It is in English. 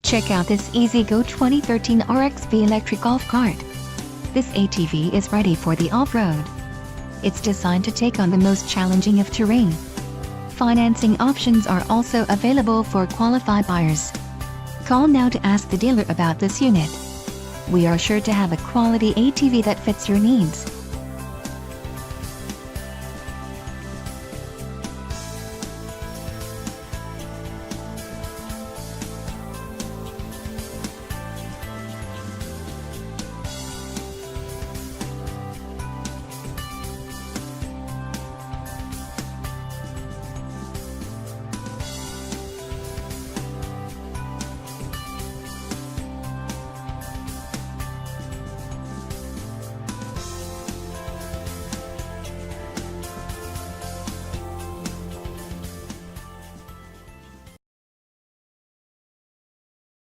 Check out this EZGO 2013 RXV electric golf cart. This ATV is ready for the off-road. It's designed to take on the most challenging of terrain. Financing options are also available for qualified buyers. Call now to ask the dealer about this unit. We are sure to have a quality ATV that fits your needs.